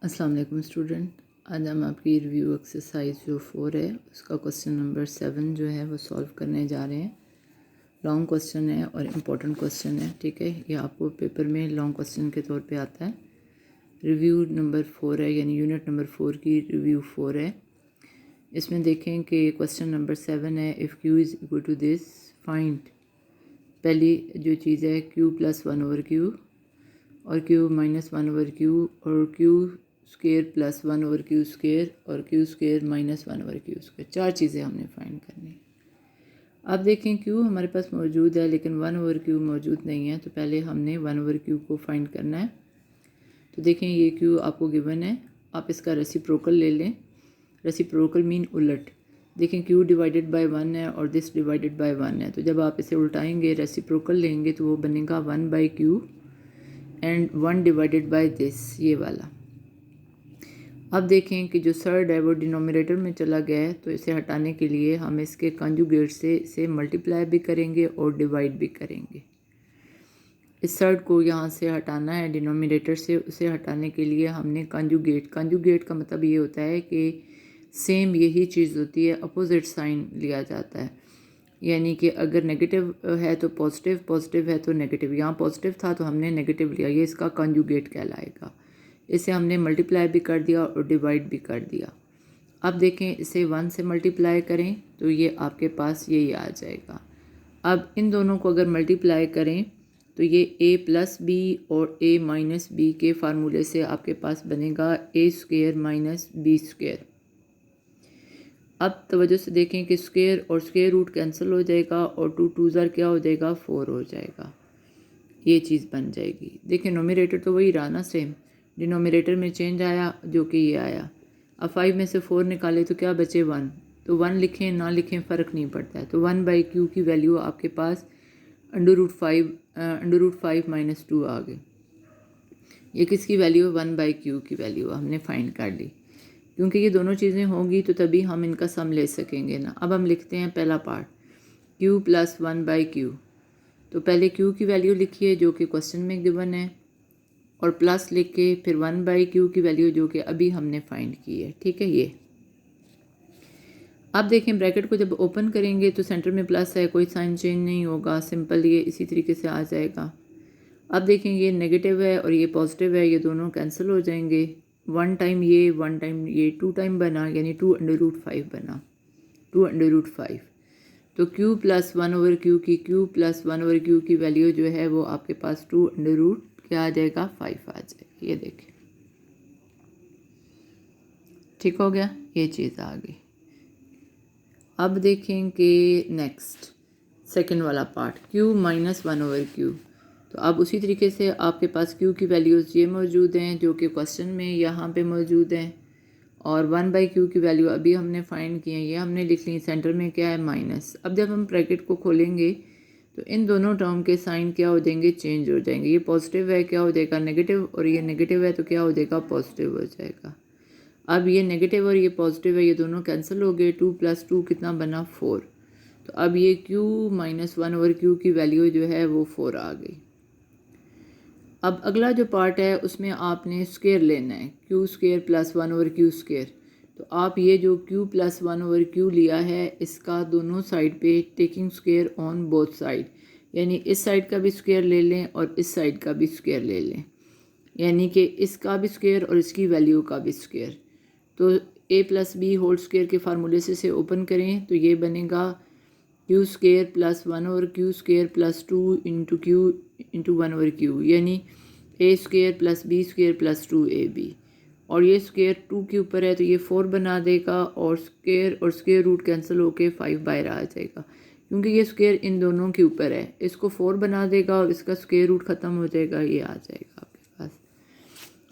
अस्सलाम वालेकुम स्टूडेंट। आज हम आपकी रिव्यू एक्सरसाइज जो 4 है उसका क्वेश्चन नंबर 7 जो है वो सॉल्व करने जा रहे हैं। लॉन्ग क्वेश्चन है और इम्पोर्टेंट क्वेश्चन है, ठीक है। ये आपको पेपर में लॉन्ग क्वेश्चन के तौर पे आता है। रिव्यू नंबर 4 है, यानी यूनिट नंबर 4 की रिव्यू 4 है। इसमें देखें कि क्वेश्चन नंबर 7 है, if q is equal to this find. पहली जो चीज़ है क्यू प्लस 1 ओवर क्यू और क्यू माइनस 1 ओवर क्यू और q square plus 1 over Q square और q square minus 1 over Q square. चार चीज़ें हमने फाइंड करनी है। अब देखें क्यू हमारे पास मौजूद है लेकिन 1 ओवर क्यू मौजूद नहीं है, तो पहले हमने 1 ओवर क्यू को फाइंड करना है। तो देखें ये क्यू आपको गिवन है, आप इसका रेसिप्रोकल ले लें। रेसिप्रोकल मीन उलट। देखें क्यू डिवाइडेड बाय 1 है और दिस डिवाइडेड बाय 1 है, तो जब आप इसे उल्टाएंगे रेसिप्रोकल लेंगे तो वो बनेगा 1 by Q and 1 divided by this, ये वाला। अब देखें कि जो सर्ड है वो डिनोमिनेटर में चला गया है, तो इसे हटाने के लिए हम इसके कंजुगेट से इसे मल्टीप्लाई भी करेंगे और डिवाइड भी करेंगे। इस सर्ड को यहाँ से हटाना है डिनोमिनेटर से, उसे हटाने के लिए हमने कंजुगेट का मतलब ये होता है कि सेम यही चीज़ होती है, अपोजिट साइन लिया जाता है। यानी कि अगर नेगेटिव है तो पॉजिटिव, पॉजिटिव है तो नेगेटिव। यहाँ पॉजिटिव था तो हमने नेगेटिव लिया, ये इसका कंजुगेट कहलाएगा। इसे हमने मल्टीप्लाई भी कर दिया और डिवाइड भी कर दिया। अब देखें इसे 1 से मल्टीप्लाई करें तो ये आपके पास यही आ जाएगा। अब इन दोनों को अगर मल्टीप्लाई करें तो ये a प्लस बी और a माइनस बी के फार्मूले से आपके पास बनेगा a square minus B square. अब तवज्जो से देखें कि स्क्वायर और स्क्वायर रूट कैंसिल हो जाएगा और 2 2 ज़र क्या हो जाएगा, 4 हो जाएगा। ये चीज़ बन जाएगी। देखें नोमिनेटर तो वही रहा ना, सेम। डिनोमिनेटर में चेंज आया जो कि ये आया। अब 5 में से 4 निकाले तो क्या बचे 1, तो 1 लिखें ना लिखें फ़र्क नहीं पड़ता है। तो 1 बाई क्यू की वैल्यू आपके पास अंडर रूट 5 माइनस 2 आ गई। ये किसकी वैल्यू है, 1 बाई क्यू की वैल्यू हमने फाइंड कर ली। क्योंकि ये दोनों चीज़ें होंगी तो तभी हम इनका सम ले सकेंगे ना। अब हम लिखते हैं पहला part, Q plus 1 by Q. तो पहले क्यू की वैल्यू लिखिए जो कि क्वेश्चन में गिवन है, और प्लस लिख के फिर 1 बाई क्यू की वैल्यू जो कि अभी हमने फाइंड की है, ठीक है। ये अब देखें ब्रैकेट को जब ओपन करेंगे तो सेंटर में प्लस है, कोई साइन चेंज नहीं होगा, सिंपल ये इसी तरीके से आ जाएगा। अब देखें ये नेगेटिव है और ये पॉजिटिव है, ये दोनों कैंसिल हो जाएंगे। 1 टाइम ये 1 टाइम ये 2 टाइम बना, यानी 2 अंडर रूट 5 बना, 2 अंडर रूट 5। तो क्यू प्लस 1 ओवर क्यू की क्यू प्लस 1 ओवर क्यू की वैल्यू जो है वो आपके पास 2 अंडर रूट क्या आ जाएगा, 5 आ जाएगा। ये देखें ठीक हो गया, ये चीज़ आ गई। अब देखें कि नेक्स्ट सेकंड वाला part, Q minus 1 over Q. तो अब उसी तरीके से आपके पास क्यू की वैल्यूज़ ये मौजूद हैं जो कि क्वेश्चन में यहाँ पे मौजूद हैं, और 1 बाई क्यू की वैल्यू अभी हमने फाइंड की है, ये हमने लिख ली। सेंटर में क्या है, माइनस। अब जब हम ब्रैकेट को खोलेंगे तो इन दोनों टर्म के साइन क्या हो जाएंगे, चेंज हो जाएंगे। ये पॉजिटिव है क्या हो जाएगा, नेगेटिव, और ये नेगेटिव है तो क्या हो जाएगा, पॉजिटिव हो जाएगा। अब ये नेगेटिव और ये पॉजिटिव है, ये दोनों कैंसिल हो गए। 2 + 2 कितना बना, 4। तो अब ये क्यू माइनस 1 ओवर क्यू की वैल्यू जो है वो 4 आ गई। अब अगला जो पार्ट है उसमें आपने स्क्वायर लेना है, Q square plus 1 over Q square. तो आप ये जो क्यू प्लस 1 ओवर क्यू लिया है इसका दोनों साइड पे taking square on both side, यानी इस साइड का भी स्क्वायर ले लें और इस साइड का भी स्क्वायर ले लें, यानी कि इसका भी स्क्वायर और इसकी वैल्यू का भी स्क्वायर। तो a plus B whole square के फार्मूले से इसे ओपन करें तो ये बनेगा Q square plus 1 over Q square plus 2 into Q into 1 over Q, यानी a square plus B square plus 2ab। और ये स्क्वायर 2 के ऊपर है तो ये 4 बना देगा, और स्क्वायर रूट कैंसिल होके 5 बाहर आ जाएगा। क्योंकि ये स्क्वायर इन दोनों के ऊपर है, इसको 4 बना देगा और इसका स्क्वायर रूट ख़त्म हो जाएगा, ये आ जाएगा आपके पास।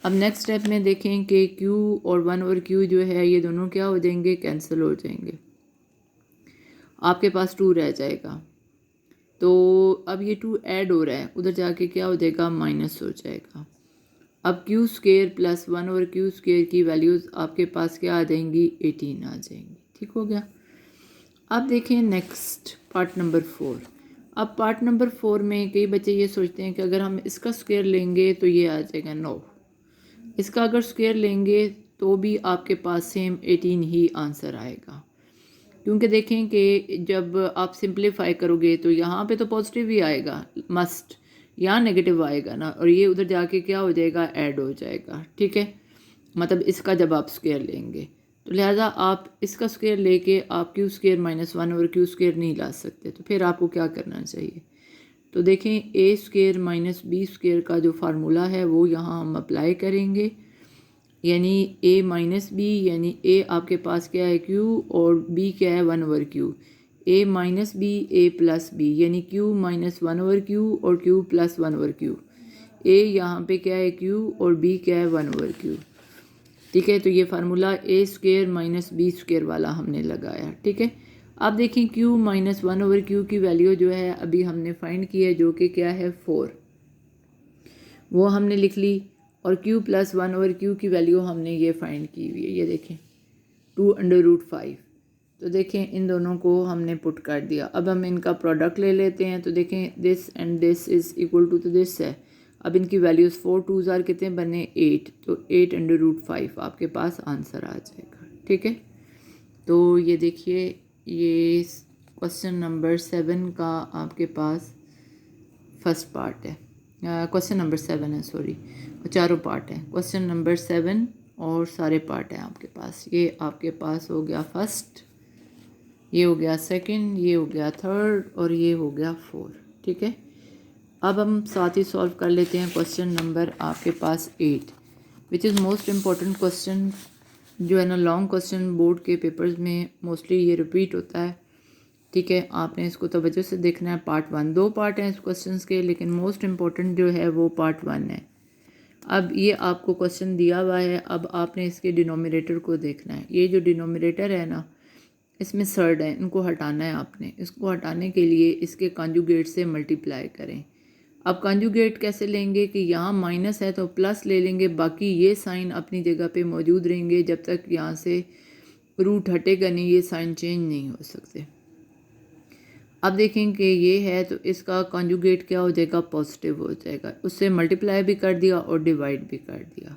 अब नेक्स्ट स्टेप में देखें कि q और 1 ओवर q जो है ये दोनों क्या हो जाएंगे, कैंसिल हो जाएंगे, आपके पास 2 रह जाएगा। तो अब ये 2 ऐड हो रहा है, उधर जाके क्या हो जाएगा, माइनस हो जाएगा। अब Q square plus 1 over Q square की वैल्यूज़ आपके पास क्या आ जाएंगी, 18 आ जाएंगी। ठीक हो गया। अब देखें नेक्स्ट पार्ट नंबर 4। अब पार्ट नंबर 4 में कई बच्चे ये सोचते हैं कि अगर हम इसका स्क्वायर लेंगे तो ये आ जाएगा 9। इसका अगर स्क्वायर लेंगे तो भी आपके पास सेम 18 ही आंसर आएगा, क्योंकि देखें कि जब आप सिंप्लीफाई करोगे तो यहाँ पे तो पॉजिटिव ही आएगा मस्ट, यहाँ नेगेटिव आएगा ना, और ये उधर जाके क्या हो जाएगा, ऐड हो जाएगा। ठीक है, मतलब इसका जब आप स्क्वायर लेंगे तो लिहाजा आप इसका स्क्वायर लेके आप क्यू स्क्वायर -1 और क्यू स्क्वायर नहीं ला सकते, तो फिर आपको क्या करना चाहिए। तो देखें ए स्क्वायर माइनस बी स्क्वायर का जो फार्मूला है वो यहाँ हम अप्लाई करेंगे, यानी ए माइनस बी, यानी ए आपके पास क्या है क्यू और बी क्या है 1/क्यू, ए minus B A plus B, यानी क्यू माइनस 1/क्यू और क्यू प्लस 1/क्यू। ए यहाँ पे क्या है क्यू और बी क्या है 1/क्यू। ठीक है, तो ये फार्मूला ए स्क्वायर माइनस बी स्क्वायर वाला हमने लगाया। ठीक है, आप देखें क्यू माइनस 1/क्यू की वैल्यू जो है अभी हमने फाइंड की है, जो कि क्या है 4, वो हमने लिख ली, और q प्लस 1/क्यू की वैल्यू हमने ये फाइंड की हुई है, ये देखें 2√5। तो देखें इन दोनों को हमने पुट कर दिया। अब हम इनका प्रोडक्ट ले लेते हैं, तो देखें this and this is equal to, तो दिस है। अब इनकी वैल्यूज़ 4 2 कितने बने 8, तो 8√5 आपके पास आंसर आ जाएगा। ठीक है, तो ये देखिए ये क्वेश्चन नंबर 7 का आपके पास फर्स्ट पार्ट है, क्वेश्चन नंबर 7 है, सॉरी चारों पार्ट हैं। क्वेश्चन नंबर 7 और सारे पार्ट हैं आपके पास। ये आपके पास हो गया फर्स्ट, ये हो गया सेकंड, ये हो गया थर्ड और ये हो गया 4। ठीक है, अब हम साथ ही सॉल्व कर लेते हैं क्वेश्चन नंबर आपके पास 8, which is most important question जो है ना, लॉन्ग क्वेश्चन बोर्ड के पेपर्स में मोस्टली ये रिपीट होता है। ठीक है, आपने इसको तवज्जो से देखना है। पार्ट 1, 2 पार्ट हैं इस क्वेश्चन के, लेकिन मोस्ट इम्पॉर्टेंट जो है वो पार्ट 1 है। अब ये आपको क्वेश्चन दिया हुआ है, अब आपने इसके डिनोमिनेटर को देखना है। ये जो डिनोमिनेटर है ना, इसमें सर्ड है, इनको हटाना है आपने। इसको हटाने के लिए इसके कॉन्जुगेट से मल्टीप्लाई करें। अब कॉन्जुगेट कैसे लेंगे कि यहाँ माइनस है तो प्लस ले लेंगे, बाकी ये साइन अपनी जगह पे मौजूद रहेंगे जब तक यहाँ से रूट हटेगा नहीं, ये साइन चेंज नहीं हो सकते। अब देखें कि ये है तो इसका कॉन्जुगेट क्या हो जाएगा, पॉजिटिव हो जाएगा। उससे मल्टीप्लाई भी कर दिया और डिवाइड भी कर दिया।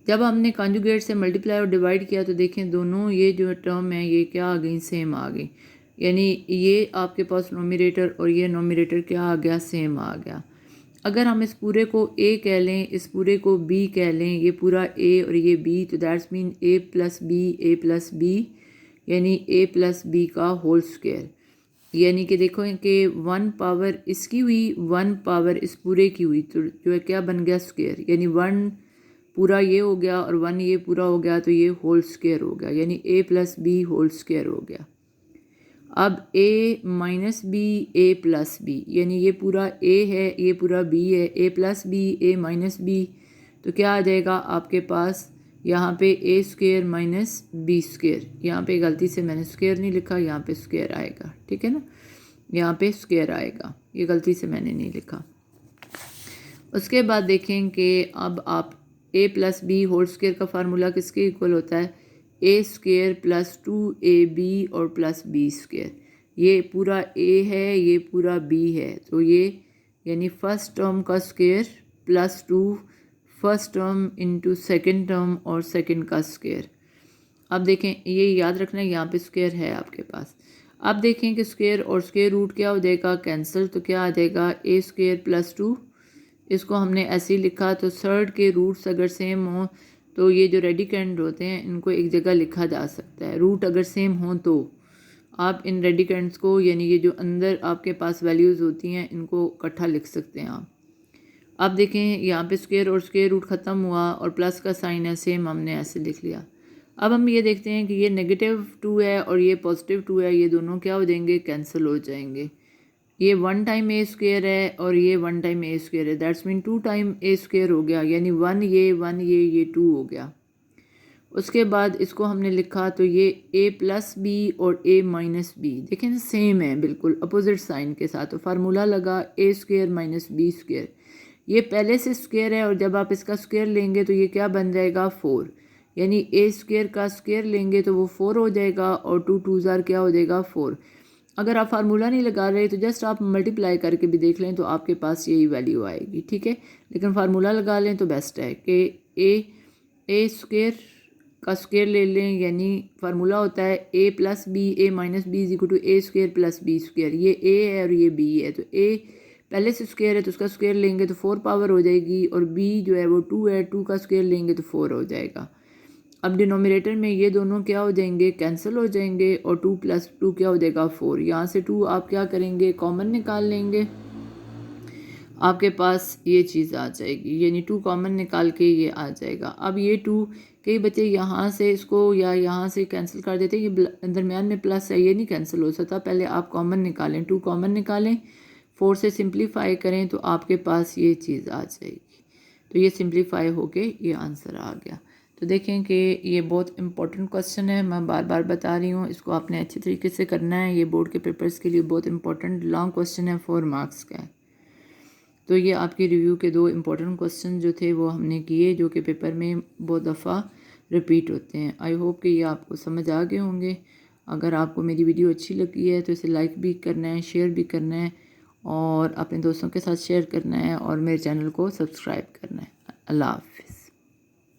जब हमने कॉन्जुगेट से मल्टीप्लाई और डिवाइड किया तो देखें दोनों ये जो टर्म है ये क्या आ गई, सेम आ गई, यानी ये आपके पास नोमिनेटर और ये नोमिनेटर क्या आ गया, सेम आ गया। अगर हम इस पूरे को a कह लें, इस पूरे को b कह लें, ये पूरा a और ये b, तो that's mean a plus B यानी a प्लस बी का होल स्क्वायर। यानी कि देखो कि 1 पावर इसकी हुई, 1 पावर इस पूरे की हुई, तो जो है क्या बन गया, स्क्वायर। यानी 1 पूरा ये हो गया और 1 ये पूरा हो गया, तो ये होल स्क्वायर हो गया, यानी a plus B whole square हो गया। अब a minus B A plus B, यानी ये पूरा a है, ये पूरा b है, a plus B A minus B, तो क्या आ जाएगा आपके पास यहाँ पे a square minus B square. यहाँ पे गलती से मैंने स्क्वायर नहीं लिखा, यहाँ पे स्क्वायर आएगा। ठीक है ना, यहाँ पे स्क्वायर आएगा, ये गलती से मैंने नहीं लिखा। उसके बाद देखें कि अब आप a plus B whole square का फार्मूला किसके इक्वल होता है, a स्क्वायर प्लस 2ab और प्लस b स्क्वायर। ये पूरा a है, ये पूरा b है, तो ये यानी फर्स्ट टर्म का square plus 2 first term into second term और सेकेंड का स्क्वायर। अब देखें ये याद रखना, यहाँ पे स्क्वायर है आपके पास। अब देखें कि स्क्वायर और स्क्वायर रूट क्या हो जाएगा, कैंसिल, तो क्या आ जाएगा a स्क्वायर प्लस 2, इसको हमने ऐसे ही लिखा। तो थर्ड के रूट्स अगर सेम हो तो ये जो रेडिकेंड होते हैं इनको एक जगह लिखा जा सकता है। रूट अगर सेम हो तो आप इन रेडिकेंड्स को, यानी ये जो अंदर आपके पास वैल्यूज़ होती हैं, इनको इकट्ठा लिख सकते हैं आप। अब देखें यहाँ पे स्क्वायर और स्क्वायर रूट ख़त्म हुआ और प्लस का साइन है, सेम हमने ऐसे लिख लिया। अब हम ये देखते हैं कि ये -2 है और ये +2 है, ये दोनों क्या हो जाएंगे, कैंसिल हो जाएंगे। ये 1 टाइम a स्क्वायर है और ये 1 टाइम a स्क्वायर है, that's mean 2 time a square हो गया, यानी 1 ये 2 हो गया। उसके बाद इसको हमने लिखा तो ये a प्लस बी और a माइनस बी, देखें सेम है बिल्कुल अपोजिट साइन के साथ। तो फार्मूला लगा a square minus B square, ये पहले से स्क्वायर है और जब आप इसका स्क्वायर लेंगे तो ये क्या बन जाएगा, 4, यानी a स्क्वायर का स्क्वायर लेंगे तो वो 4 हो जाएगा और 2 2 क्या हो जाएगा, 4। अगर आप फार्मूला नहीं लगा रहे तो जस्ट आप मल्टीप्लाई करके भी देख लें तो आपके पास यही वैल्यू आएगी, ठीक है। लेकिन फार्मूला लगा लें तो बेस्ट है कि ए स्क्वायर का स्क्वायर ले लें, यानी फार्मूला होता है a plus B, A minus b is equal to a square plus B square. ये ए है और ये बी है, तो ए पहले से स्क्वायर है तो उसका स्क्वायर लेंगे तो 4 पावर हो जाएगी, और बी जो है वो 2 है, 2 का स्क्वायर लेंगे तो 4 हो जाएगा। अब डिनोमिनेटर में ये दोनों क्या हो जाएंगे, कैंसिल हो जाएंगे, और 2 प्लस 2 क्या हो जाएगा 4। यहाँ से 2 आप क्या करेंगे, कॉमन निकाल लेंगे, आपके पास ये चीज़ आ जाएगी, यानी 2 कॉमन निकाल के ये आ जाएगा। अब ये 2 कई बच्चे यहाँ से इसको या यहाँ से कैंसिल कर देते हैं, ये दरमियान में प्लस है, ये नहीं कैंसिल हो सकता। पहले आप कॉमन निकालें, 2 कॉमन निकालें, 4 से सिंप्लीफाई करें तो आपके पास ये चीज़ आ जाएगी। तो ये सिंप्लीफाई होके ये आंसर आ गया। तो देखें कि ये बहुत इंपॉर्टेंट क्वेश्चन है, मैं बार बार बता रही हूँ, इसको आपने अच्छे तरीके से करना है। ये बोर्ड के पेपर्स के लिए बहुत इंपॉर्टेंट लॉन्ग क्वेश्चन है, 4 मार्क्स का है। तो ये आपके रिव्यू के 2 इम्पोर्टेंट क्वेश्चन जो थे वो हमने किए, जो कि पेपर में बहुत दफ़ा रिपीट होते हैं। आई होप कि ये आपको समझ आ गए होंगे। अगर आपको मेरी वीडियो अच्छी लगी है तो इसे लाइक भी करना है, शेयर भी करना है, और अपने दोस्तों के साथ शेयर करना है, और मेरे चैनल को सब्सक्राइब करना है। अल्लाह हाफ़िज़।